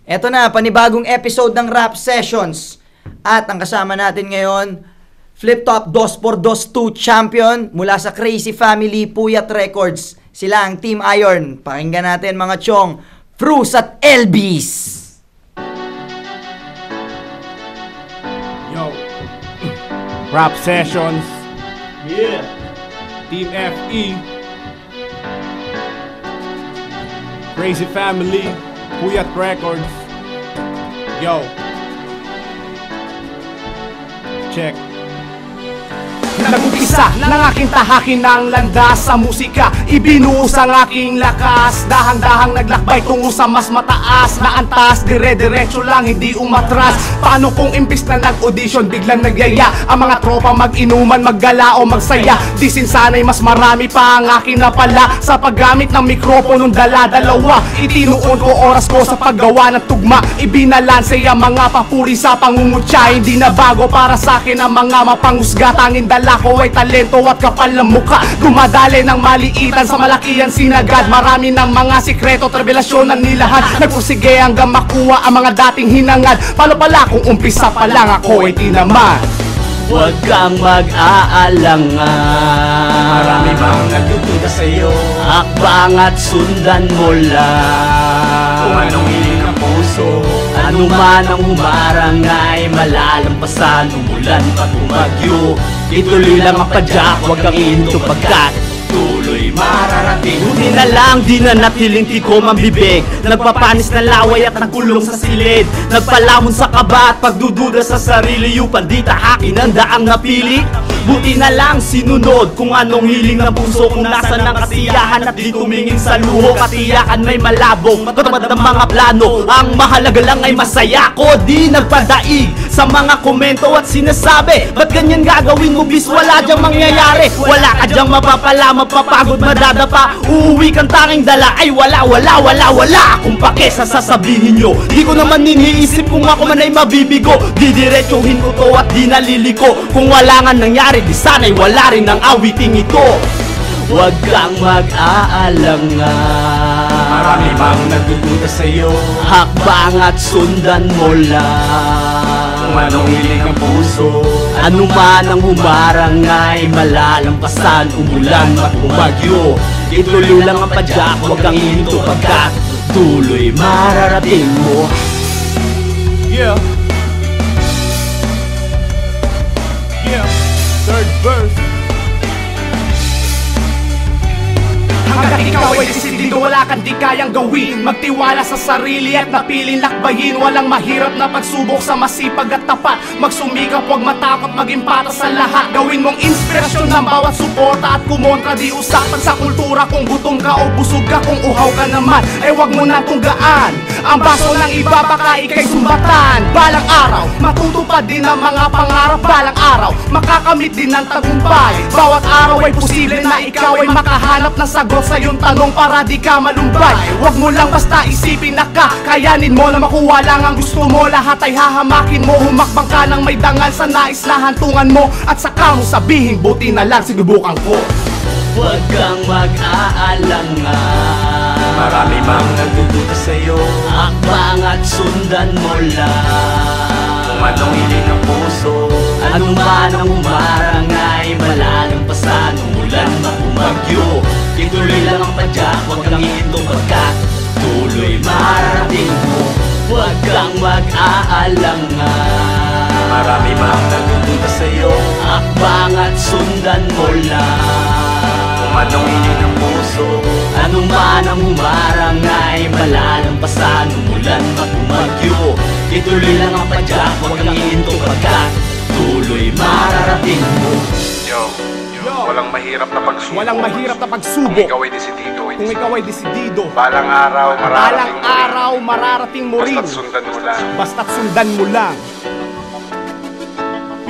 Eto na, panibagong episode ng Rap Sessions. At ang kasama natin ngayon, Flip Top 2x2 champion mula sa Crazy Family Puyat Records. Sila ang Team Iron. Pakinggan natin mga chong, Frus at Elvis. Yo, Rap Sessions. Yeah. Team FE. Crazy Family Puyat Records. Yo. Check. Nag-umpisa ng aking tahakin ng landas sa musika. Ibinuhos ang aking lakas. Dahang-dahang naglakbay tungo sa mas mataas na antas. Dire-diretso lang, hindi umatras. Paano kung imbis na nag-audition, biglang nagyaya ang mga tropa mag-inuman, maggala o magsaya? Di sinsanay mas marami pa ang aking napala sa paggamit ng mikroponong dala-dalawa. Itinuon ko oras ko sa paggawa ng tugma. Ibinalanse ang mga papuri sa pangungutya. Hindi na bago para sa akin ang mga mapangusga. Tanging dala ko ay talento at kapal ng mukha. Dumadali ng maliitan sa malakihan sinagad. Marami ng mga sikreto at revelasyon ang nilahan. Nagpursige hanggang makuha ang mga dating hinangad. Paano pala kung umpisa pa lang ako ay tinaman? Huwag kang mag-aalangan. Marami bang nagdududa sa'yo? Hakbang at sundan mo lang kung anong hiling ng puso. Ano man ang humarang ay malalampasan. Umulan pag bumagyo, ituloy lang ang padyak. Huwag kang ihinto pagkat tuloy mararating. Buti na lang di na natiling tikom ang bibig. Nagpapanis na laway at nagkulong sa silid. Nagpalamon sa kaba at pagdududa sa sarili. Yung pandita hakin ang daang napili. Buti na lang sinunod kung anong hiling ng puso. Kung nasa ng kasiyahan at di tumingin sa luho. Katiyakan may malabong matutupad ng mga plano. Ang mahalaga lang ay masaya ko. Di nagpadaig sa mga komento at sinasabi, ba't ganyan gagawin mo bis? Wala dyang mangyayari. Wala ka dyang mapapala, mapapagod, madadapa. Uuwi kang tanging dala ay wala akong pake sa sasabihin nyo. Di ko naman iniisip kung ako man ay mabibigo. Didiretsuhin ko to at di naliliko. Kung wala nga nangyari, di sana'y wala rin ang awiting ito. Huwag kang mag-aalangan. Marami bang nagdududa sa'yo? Hakbang at sundan mo lang kung anong hiling ng puso. Ano man ang humarang ay malalampasan. Umulan at bumagyo, ituloy lang ang padyak. Huwag kang ihinto pagkat tuloy mararating mo. Yeah. Yeah. Third verse. Hanggang ikaw ay desidido, wala kang di kayang gawin. Magtiwala sa sarili at napiling lakbayin. Walang mahirap na pagsubok sa masipag at tapat. Magsumikap, huwag matakot, maging para sa lahat. Gawin mong inspirasyon ng bawat suporta at kumontra. Di usapan sa kultura kung gutom ka o busog ka. Kung uhaw ka naman, ay huwag mo na tunggaan ang baso ng iba, baka ikay sumbatan. Balang araw, matutupad din ang mga pangarap. Balang araw, makakamit din ng tagumpay. Bawat araw ay posible na ikaw ay makahanap ng sagot sa iyong tanong para di ka malumbay. Huwag mo lang basta isipin na kakayanin mo na makuha lang ang gusto mo. Lahat ay hahamakin mo. Humakbang ka ng may dangal sa nais na hantungan mo. At saka mo sabihin, buti na lang sinubukan ko. Huwag kang mag-aalangan. Marami bang nagdududa sa'yo? Hakbang at sundan mo lang kung anong hiling ng puso. Ano man ang humarang ay malalampasan. Umulan at bumagyo, ituloy lang ang padyak. Huwag kang ihinto pagkat tuloy mararating mo. Huwag kang mag-aalangan. Marami bang nagdududa sa'yo? Hakbang at sundan mo lang kung anong hiling ng puso. Ano man ang humarang ay malalampasan. Umulan at bumagyo, ituloy lang ang padyak. Huwag kang ihinto pagkat tuloy mararating mo. Walang mahirap na pagsubok. Walang mahirap na pagsubok. Kung ikaw ay desidido, Kung ikaw ay desidido, balang araw mararating mo rin. Basta't sundan mo lang. Basta't sundan mo lang.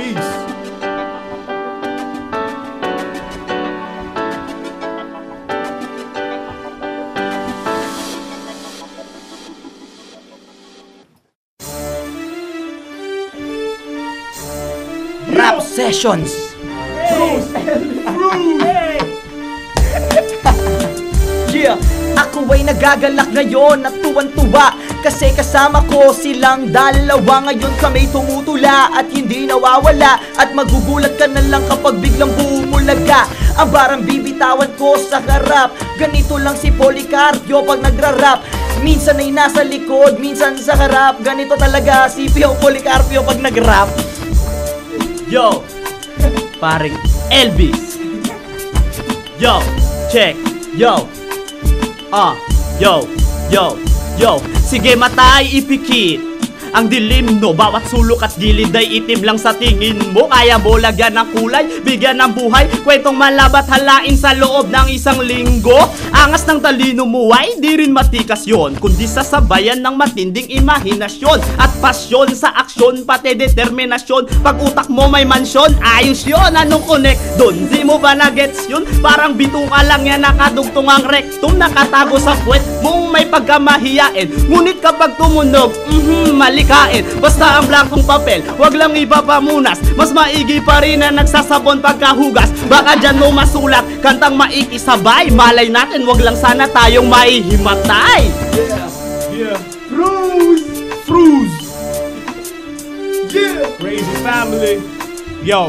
Peace. Rap Sessions. Yeah. Ako ay nagagalak ngayon at tuwan-tuwa kasi kasama ko silang dalawa. Ngayon kami tumutula at hindi nawawala, at magugulat ka na lang kapag biglang bumulaga ang barang bibitawan ko sa harap. Ganito lang si Policarpio pag nagra-rap. Minsan ay nasa likod, minsan sa harap. Ganito talaga si Pio Policarpio pag nag-rap. Yo, paring Elvis. Yo, check. Yo, yo. Sige, matay ipikit ang dilim, no? Bawat sulok at gilid ay itim lang sa tingin mo. Kaya mo lagyan ng kulay, bigyan ng buhay, kwentong malabat halain sa loob ng isang linggo. Angas ng talino mo ay di rin matikas yon, kundi sasabayan ng matinding imahinasyon at pasyon sa aksyon, pati determinasyon. Pag utak mo may mansyon, ayos yon. Anong connect dun? Di mo ba na-gets yun? Parang bituka lang yan, nakadugtong ang rectum, nakatago sa puwet mong may pagkamahiyain. Ngunit kapag tumunog, malikain. Basta ang blankong papel, wag lang ipapamunas. Mas maigi pa rin na nagsasabon pagkahugas. Baka dyan mo masulat, kantang maikisabay. Malay natin, wag lang sana tayong maihimatay. Yeah. Fruze. Yeah. Crazy family. Yo.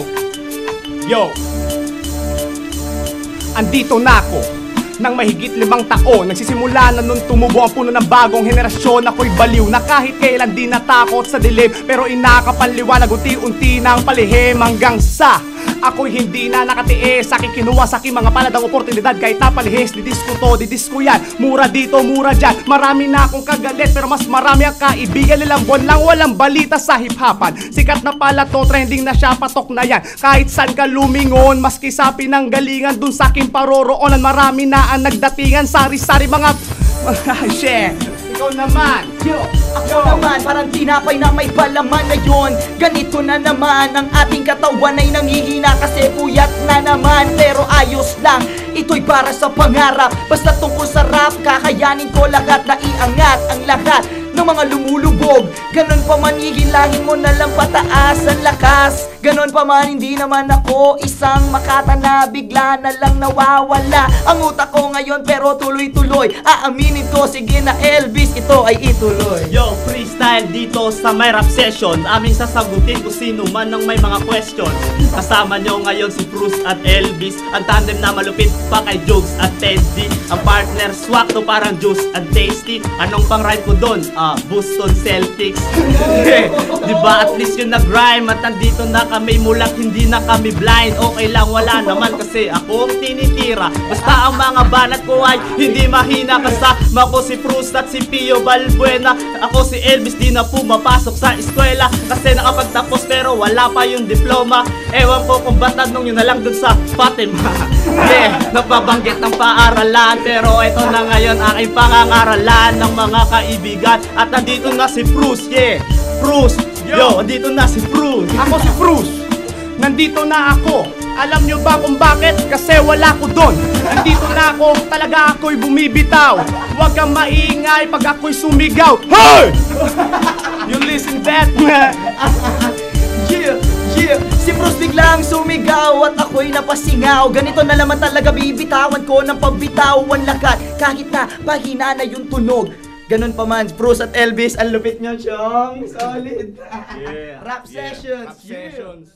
Andito na ako nang mahigit 5 taon. Nagsisimula na nun tumubo ang puno ng bagong henerasyon. Ako'y baliw na kahit kailan di natakot sa dilim, pero inakapanliwanag unti-unti ng palihim hanggang sa ako'y hindi na nakatiis. Aking kinuha sa aking mga paladang oportunidad. Kahit napalihis, didisco to, didisco yan. Mura dito, mura dyan. Marami na akong kagalit, pero mas marami ang kaibigan. Nilang buwan lang, walang balita sa hip-hopan. Sikat na pala to, trending na siya, patok na yan. Kahit saan ka lumingon, maski sa pinanggalingan, dun sa aking paroroonan, marami na ang nagdatingan. Sari-sari mga share. Ikaw naman. Ako naman, parang tinapay na may palaman ngayon. Ganito na naman, ang ating katawan ay nanghihina kasi puyat na naman. Pero ayos lang, ito'y para sa pangarap. Basta tungkol sa rap, kakayanin ko lahat na iangat ang lahat ng mga lumulubog. Ganon pa man, hihilangin mo na lang pataas ang lakas. Ganon pa man, hindi naman ako isang makata na bigla na lang nawawala ang utak ko ngayon, pero tuloy-tuloy aaminin ko, sige na Elvis, ito ay ituloy. Yo, freestyle dito sa my rap session. Aming sasagutin kung sino man ang may mga question. Kasama nyo ngayon si Bruce at Elvis, ang tandem na malupit pa kay Jokes at Teddy. Ang partner swak to parang Juice and Tasty. Anong pang rhyme ko doon? Boston Celtics. Diba at least yun nag-rhyme, at nandito na kami mulat, hindi na kami blind. Okay lang, wala naman kasi ako tinitira. Basta ang mga banat ko ay hindi mahina. Kasama ko si Bruce at si Pio Balbuena. Ako si Elvis, di na pumapasok sa eskwela kasi nakapagtapos pero wala pa yung diploma. Ewan ko kung ba't tanong nyo na lang dun sa Fatima. Napabanggit ng paaralan, pero ito na ngayon aking pangangaralan ng mga kaibigan. At nandito na si Bruce, Bruce, yo, nandito na si Bruce. Ako si Bruce. Nandito na ako. Alam nyo ba kung bakit? Kasi wala ko doon. Nandito na ako, talaga ako'y bumibitaw. Huwag kang maingay pag ako'y sumigaw. Hey! You listen that? Yeah, si Bruce biglang sumigaw at ako'y napasingaw. Ganito na naman talaga, bibitawan ko ng pagbitawan lakat. Kahit na pahina na yung tunog. Ganon pa man, Bruce at Elvis, ang lupit nyo, Chong. Solid. Yeah. Rap sessions. Rap sessions.